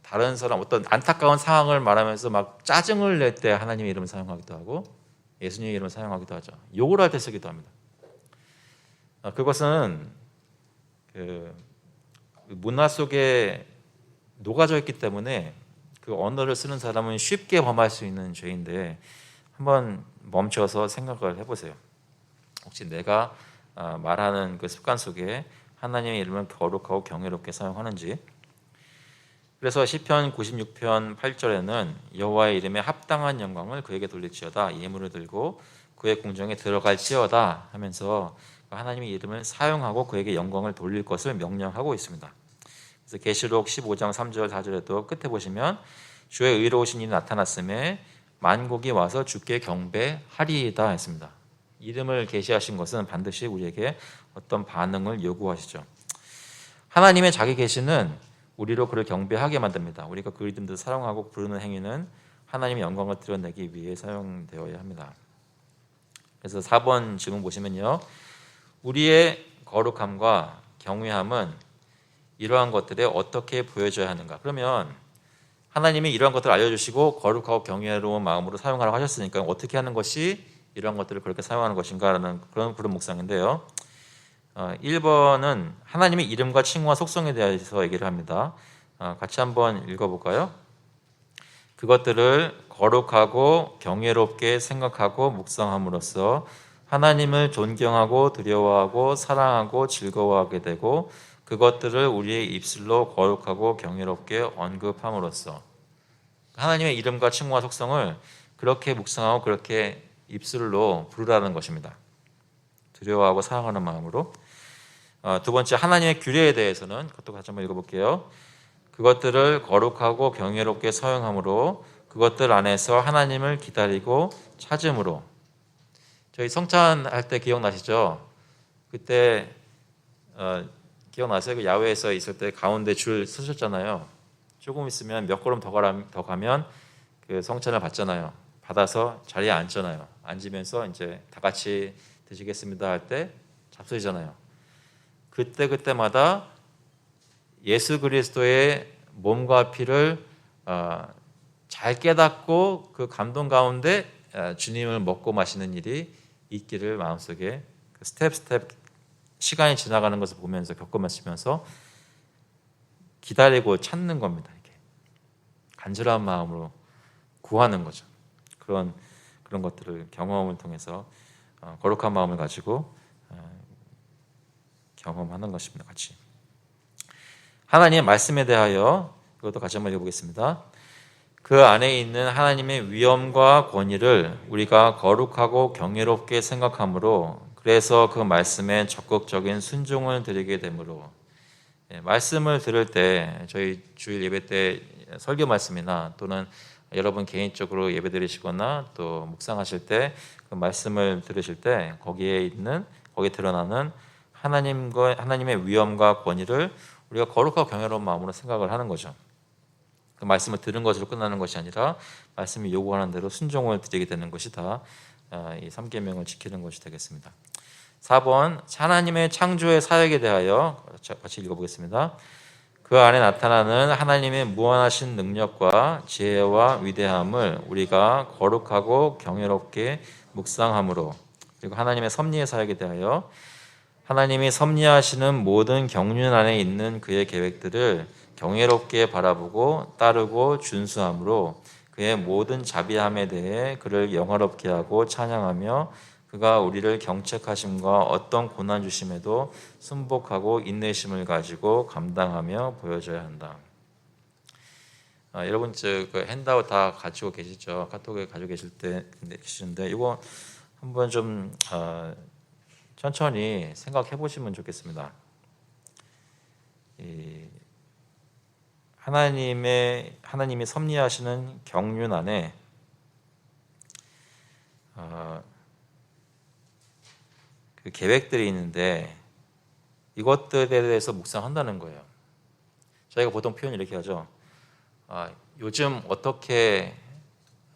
다른 사람 어떤 안타까운 상황을 말하면서 막 짜증을 낼 때 하나님의 이름을 사용하기도 하고 예수님의 이름을 사용하기도 하죠. 욕을 할 때 쓰기도 합니다. 그것은 그 문화 속에 녹아져 있기 때문에 그 언어를 쓰는 사람은 쉽게 범할 수 있는 죄인데 한번 멈춰서 생각을 해보세요. 혹시 내가 말하는 그 습관 속에 하나님의 이름을 거룩하고 경외롭게 사용하는지. 그래서 시편 96편 8절에는 여호와의 이름에 합당한 영광을 그에게 돌릴지어다 예물을 들고 그의 궁정에 들어갈지어다 하면서 하나님의 이름을 사용하고 그에게 영광을 돌릴 것을 명령하고 있습니다. 그래서 계시록 15장 3절 4절에도 끝에 보시면 주의 의로우신 이는 나타났음에 만국이 와서 주께 경배하리이다 했습니다. 이름을 계시하신 것은 반드시 우리에게 어떤 반응을 요구하시죠. 하나님의 자기 계시는 우리로 그를 경배하게 만듭니다. 우리가 그 이름도 사랑하고 부르는 행위는 하나님의 영광을 드러내기 위해 사용되어야 합니다. 그래서 4번 질문 보시면요. 우리의 거룩함과 경외함은 이러한 것들에 어떻게 보여져야 하는가? 그러면 하나님이 이러한 것들을 알려주시고 거룩하고 경외로운 마음으로 사용하라고 하셨으니까 어떻게 하는 것이 이러한 것들을 그렇게 사용하는 것인가라는 그런 묵상인데요. 1번은 하나님의 이름과 칭호와 속성에 대해서 얘기를 합니다. 같이 한번 읽어볼까요? 그것들을 거룩하고 경외롭게 생각하고 묵상함으로써 하나님을 존경하고 두려워하고 사랑하고 즐거워하게 되고 그것들을 우리의 입술로 거룩하고 경외롭게 언급함으로써 하나님의 이름과 칭호와 속성을 그렇게 묵상하고 그렇게 입술로 부르라는 것입니다. 두려워하고 사랑하는 마음으로. 두 번째 하나님의 규례에 대해서는 그것도 같이 한번 읽어볼게요. 그것들을 거룩하고 경외롭게 사용함으로 그것들 안에서 하나님을 기다리고 찾음으로. 저희 성찬할 때 기억나시죠? 그때 기억나세요? 그 야외에서 있을 때 가운데 줄 서셨잖아요. 조금 있으면 몇 걸음 더 가면 그 성찬을 받잖아요. 받아서 자리에 앉잖아요. 앉으면서 이제 다 같이 드시겠습니다 할 때 잡수시잖아요. 그때마다 예수 그리스도의 몸과 피를 잘 깨닫고 그 감동 가운데 주님을 먹고 마시는 일이 있기를 마음속에 스텝 시간이 지나가는 것을 보면서 겪으면서 기다리고 찾는 겁니다. 이렇게 간절한 마음으로 구하는 거죠. 그런 것들을 경험을 통해서 거룩한 마음을 가지고 경험하는 것입니다. 같이 하나님의 말씀에 대하여 이것도 같이 한번 읽어보겠습니다. 그 안에 있는 하나님의 위엄과 권위를 우리가 거룩하고 경외롭게 생각하므로 그래서 그 말씀에 적극적인 순종을 드리게 되므로 말씀을 들을 때 저희 주일 예배 때 설교 말씀이나 또는 여러분 개인적으로 예배 드리시거나 또 묵상하실 때 그 말씀을 들으실 때 거기에 드러나는 하나님의 위엄과 권위를 우리가 거룩하고 경외로운 마음으로 생각을 하는 거죠. 그 말씀을 들은 것으로 끝나는 것이 아니라 말씀이 요구하는 대로 순종을 드리게 되는 것이 다 이 3계명을 지키는 것이 되겠습니다. 4번 하나님의 창조의 사역에 대하여 같이 읽어보겠습니다. 그 안에 나타나는 하나님의 무한하신 능력과 지혜와 위대함을 우리가 거룩하고 경외롭게 묵상함으로 그리고 하나님의 섭리의 사역에 대하여 하나님이 섭리하시는 모든 경륜 안에 있는 그의 계획들을 경외롭게 바라보고 따르고 준수함으로 그의 모든 자비함에 대해 그를 영화롭게 하고 찬양하며 그가 우리를 경책하심과 어떤 고난 주심에도 순복하고 인내심을 가지고 감당하며 보여줘야 한다. 여러분 그 핸드아웃 다 가지고 계시죠? 카톡에 가지고 계시는데 이거 한번 좀 천천히 생각해 보시면 좋겠습니다. 하나님이 섭리하시는 경륜 안에 그 계획들이 있는데 이것들에 대해서 묵상한다는 거예요. 저희가 보통 표현 이렇게 하죠. 요즘 어떻게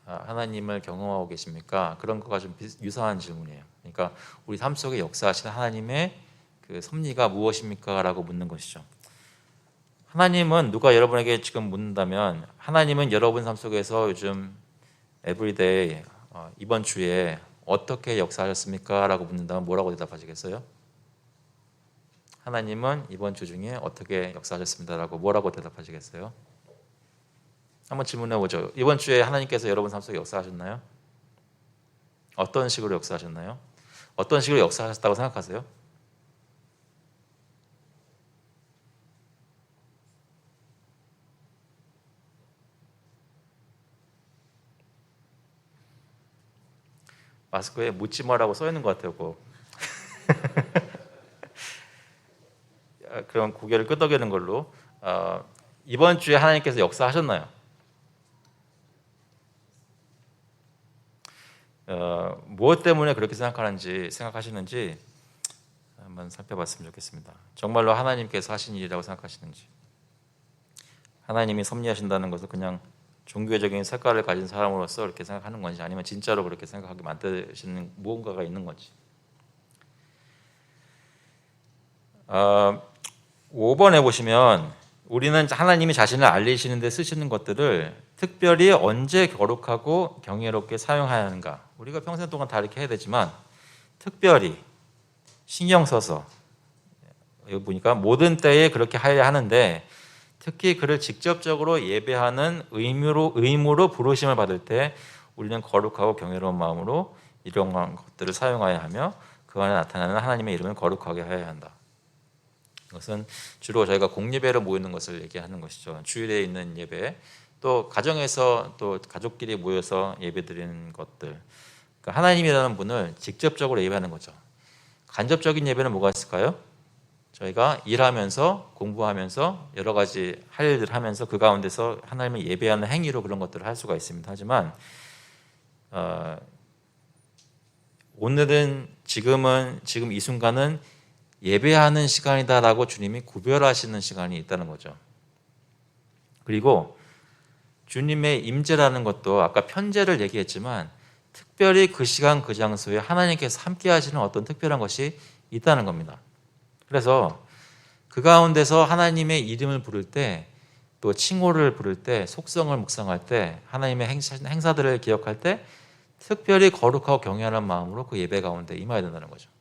하나님을 경험하고 계십니까? 그런 거가 좀 유사한 질문이에요. 그러니까 우리 삶 속에 역사하시는 하나님의 그 섭리가 무엇입니까? 라고 묻는 것이죠. 하나님은 누가 여러분에게 지금 묻는다면 하나님은 여러분 삶 속에서 요즘 에브리데이 이번 주에 어떻게 역사하셨습니까? 라고 묻는다면 뭐라고 대답하시겠어요? 하나님은 이번 주 중에 어떻게 역사하셨습니다. 라고 뭐라고 대답하시겠어요? 한번 질문해 보죠. 이번 주에 하나님께서 여러분 삶 속에 역사하셨나요? 어떤 식으로 역사하셨나요? 어떤 식으로 역사하셨다고 생각하세요? 마스크에 묻지 마라고 써 있는 것 같아요. 꼭. 그런 고개를 끄덕이는 걸로 이번 주에 하나님께서 역사하셨나요? 무엇 때문에 그렇게 생각하시는지 한번 살펴봤으면 좋겠습니다. 정말로 하나님께서 하신 일이라고 생각하시는지, 하나님이 섭리하신다는 것을 그냥 종교적인 색깔을 가진 사람으로서 이렇게 생각하는 건지 아니면 진짜로 그렇게 생각하게 만드시는 무언가가 있는 건지. 5번에 보시면 우리는 하나님이 자신을 알리시는 데 쓰시는 것들을 특별히 언제 거룩하고 경외롭게 사용해야 하는가. 우리가 평생 동안 다 이렇게 해야 되지만 특별히 신경 써서 여기 보니까 모든 때에 그렇게 해야 하는데 특히 그를 직접적으로 예배하는 의무로 부르심을 받을 때 우리는 거룩하고 경외로운 마음으로 이런 것들을 사용해야 하며 그 안에 나타나는 하나님의 이름을 거룩하게 해야 한다. 이것은 주로 저희가 공예배로 모이는 것을 얘기하는 것이죠. 주일에 있는 예배, 또 가정에서 또 가족끼리 모여서 예배드리는 것들. 그러니까 하나님이라는 분을 직접적으로 예배하는 거죠. 간접적인 예배는 뭐가 있을까요? 저희가 일하면서 공부하면서 여러 가지 할 일들 하면서 그 가운데서 하나님을 예배하는 행위로 그런 것들을 할 수가 있습니다. 하지만 오늘은 지금 이 순간은 예배하는 시간이다라고 주님이 구별하시는 시간이 있다는 거죠. 그리고 주님의 임재라는 것도 아까 편재를 얘기했지만 특별히 그 시간 그 장소에 하나님께서 함께 하시는 어떤 특별한 것이 있다는 겁니다. 그래서 그 가운데서 하나님의 이름을 부를 때, 또 칭호를 부를 때, 속성을 묵상할 때, 하나님의 행사들을 기억할 때 특별히 거룩하고 경외하는 마음으로 그 예배 가운데 임해야 된다는 거죠.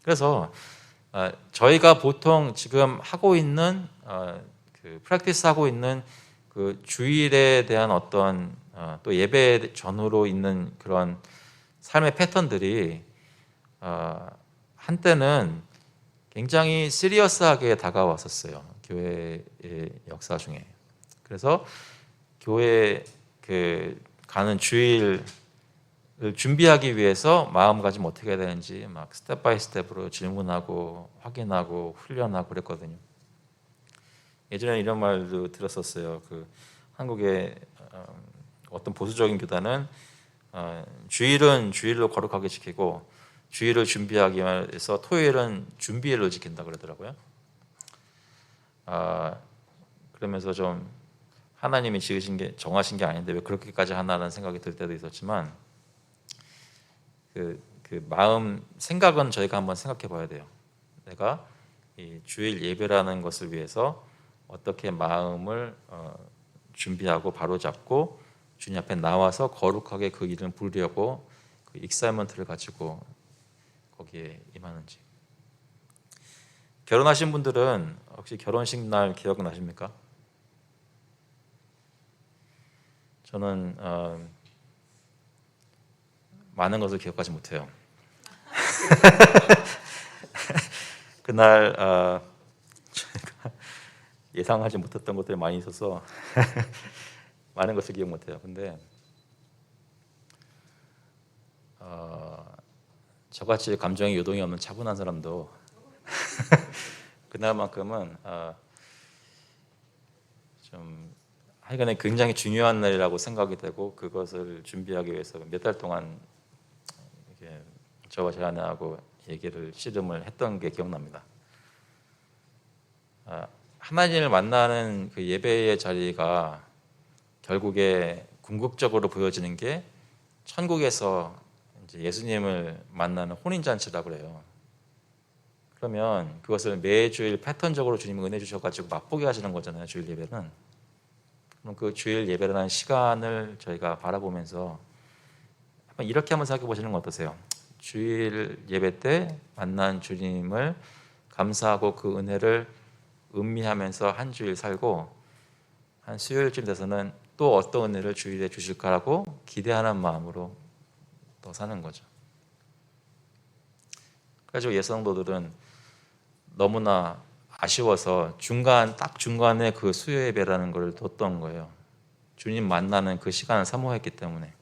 그래서 저희가 보통 지금 하고 있는 프랙티스 하고 있는 그 주일에 대한 어떤 또 예배 전후로 있는 그런 삶의 패턴들이 한때는 굉장히 시리어스하게 다가왔었어요. 교회의 역사 중에. 그래서 교회 가는 주일을 준비하기 위해서 마음가짐 어떻게 해야 되는지 막 스텝 바이 스텝으로 질문하고 확인하고 훈련하고 그랬거든요. 예전에 이런 말도 들었었어요. 그 한국의 어떤 보수적인 교단은 주일은 주일로 거룩하게 지키고 주일을 준비하기 위해서 토요일은 준비일로 지킨다 그러더라고요. 그러면서 좀 하나님이 지으신 게 정하신 게 아닌데 왜 그렇게까지 하나라는 생각이 들 때도 있었지만 그 마음 생각은 저희가 한번 생각해 봐야 돼요. 내가 이 주일 예배라는 것을 위해서 어떻게 마음을 준비하고 바로잡고 주님 앞에 나와서 거룩하게 그 이름을 부르려고 그 익사이먼트를 가지고 거기에 임하는지. 결혼하신 분들은 혹시 결혼식 날 기억나십니까? 저는 많은 것을 기억하지 못해요. 그날 저희가 예상하지 못했던 것들이 많이 있어서 많은 것을 기억 못해요. 근데 저같이 감정이 요동이 없는 차분한 사람도 그날만큼은 좀 하여간에 굉장히 중요한 날이라고 생각이 되고 그것을 준비하기 위해서 몇 달 동안 이렇게 저와 제 아내하고 얘기를 씨름을 했던 게 기억납니다. 하나님을 만나는 그 예배의 자리가 결국에 궁극적으로 보여지는 게 천국에서 이제 예수님을 만나는 혼인잔치라고 그래요. 그러면 그것을 매주일 패턴적으로 주님이 은혜 주셔가지고 맛보게 하시는 거잖아요. 주일 예배는. 그럼 그 주일 예배라는 시간을 저희가 바라보면서 이렇게 한번 생각해 보시는 건 어떠세요? 주일 예배 때 만난 주님을 감사하고 그 은혜를 음미하면서 한 주일 살고 한 수요일쯤 돼서는 또 어떤 은혜를 주일에 주실까라고 기대하는 마음으로 더 사는 거죠. 그래서 예성도들은 너무나 아쉬워서 딱 중간에 그 수요 예배라는 걸 뒀던 거예요. 주님 만나는 그 시간을 사모했기 때문에.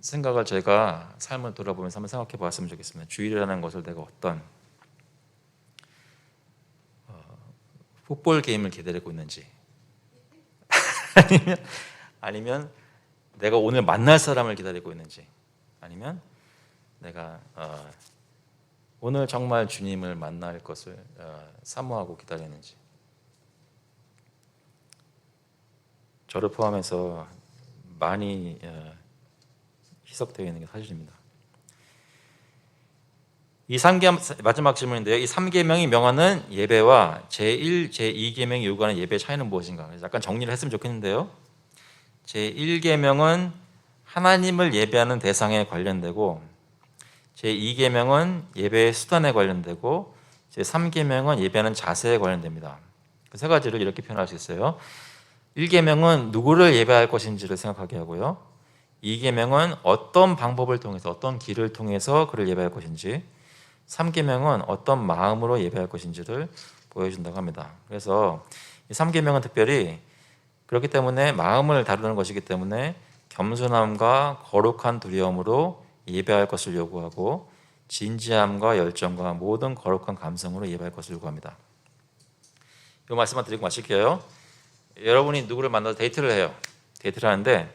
생각을 제가 삶을 돌아보면서 한번 생각해 봤으면 좋겠습니다. 주일이라는 것을 내가 어떤 풋볼 게임을 기다리고 있는지 아니면 내가 오늘 만날 사람을 기다리고 있는지 아니면 내가 오늘 정말 주님을 만날 것을 사모하고 기다리는지. 저를 포함해서 많이 희석되어 있는 게 사실입니다. 이 3개 마지막 질문인데요. 이 3계명이 명하는 예배와 제1, 제2계명이 요구하는 예배의 차이는 무엇인가? 약간 정리를 했으면 좋겠는데요. 제1계명은 하나님을 예배하는 대상에 관련되고 제2계명은 예배의 수단에 관련되고 제3계명은 예배하는 자세에 관련됩니다. 그 세 가지를 이렇게 표현할 수 있어요. 1계명은 누구를 예배할 것인지를 생각하게 하고요. 2계명은 어떤 방법을 통해서 어떤 길을 통해서 그를 예배할 것인지 3계명은 어떤 마음으로 예배할 것인지를 보여준다고 합니다. 그래서 이 3계명은 특별히 그렇기 때문에 마음을 다루는 것이기 때문에 겸손함과 거룩한 두려움으로 예배할 것을 요구하고 진지함과 열정과 모든 거룩한 감성으로 예배할 것을 요구합니다. 이 말씀만 드리고 마칠게요. 여러분이 누구를 만나서 데이트를 해요. 데이트를 하는데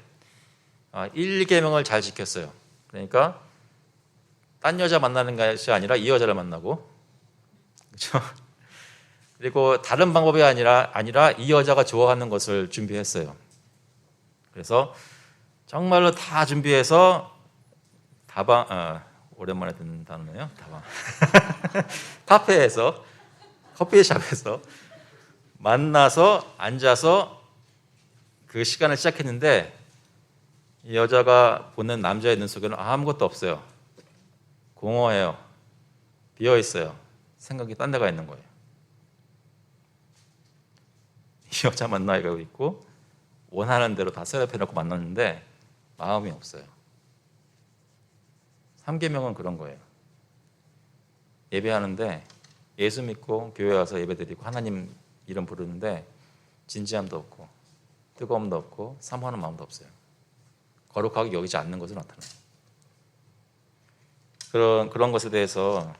1계명을 잘 지켰어요. 그러니까 딴 여자 만나는 것이 아니라 이 여자를 만나고, 그렇죠? 그리고 다른 방법이 아니라 이 여자가 좋아하는 것을 준비했어요. 그래서 정말로 다 준비해서 오랜만에 듣는 단어네요. 다방. 카페에서 커피숍에서 만나서 앉아서 그 시간을 시작했는데 이 여자가 보는 남자의 눈 속에는 아무것도 없어요. 공허해요. 비어 있어요. 생각이 딴 데가 있는 거예요. 이 여자 만나기가 있고 원하는 대로 다 셋업해놓고 만났는데 마음이 없어요. 3계명은 그런 거예요. 예배하는데 예수 믿고 교회 와서 예배드리고 하나님 이름 부르는데 진지함도 없고 뜨거움도 없고 사모하는 마음도 없어요. 거룩하게 여기지 않는 것으로 나타나요. 그런 것에 대해서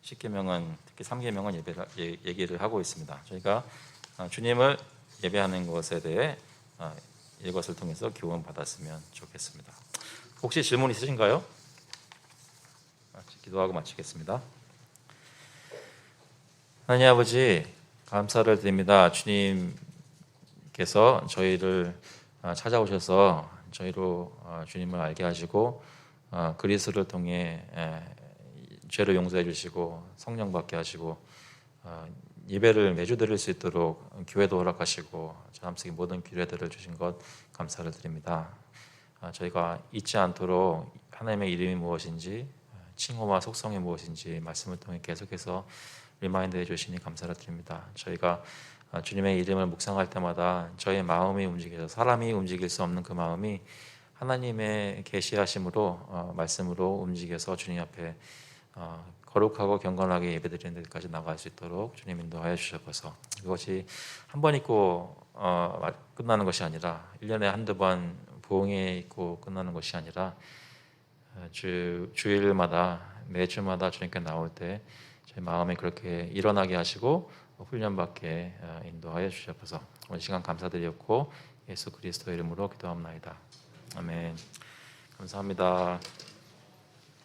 10계명은 특히 3계명은 얘기를 하고 있습니다. 저희가 주님을 예배하는 것에 대해 이것을 통해서 교훈 받았으면 좋겠습니다. 혹시 질문 있으신가요? 기도하고 마치겠습니다. 하나님 아버지 감사를 드립니다. 주님께서 저희를 찾아오셔서 저희로 주님을 알게 하시고 그리스도를 통해 죄를 용서해 주시고 성령 받게 하시고 예배를 매주 드릴 수 있도록 교회도 허락하시고 마음속에 모든 기회들을 주신 것 감사를 드립니다. 저희가 잊지 않도록 하나님의 이름이 무엇인지 칭호와 속성이 무엇인지 말씀을 통해 계속해서 리마인드해 주시니 감사를 드립니다. 저희가 주님의 이름을 묵상할 때마다 저의 마음이 움직여서 사람이 움직일 수 없는 그 마음이 하나님의 계시하심으로 말씀으로 움직여서 주님 앞에 거룩하고 경건하게 예배드리는 데까지 나갈 수 있도록 주님 인도하여 주셔서 그것이 한 번 있고 끝나는 것이 아니라 1년에 한두 번 부흥회 있고 끝나는 것이 아니라 주일마다 매주마다 주님께 나올 때 저희 마음에 그렇게 일어나게 하시고 훈련받게 인도하여 주셔서 오늘 시간 감사드렸고 예수 그리스도 이름으로 기도합나이다. 아멘. 감사합니다.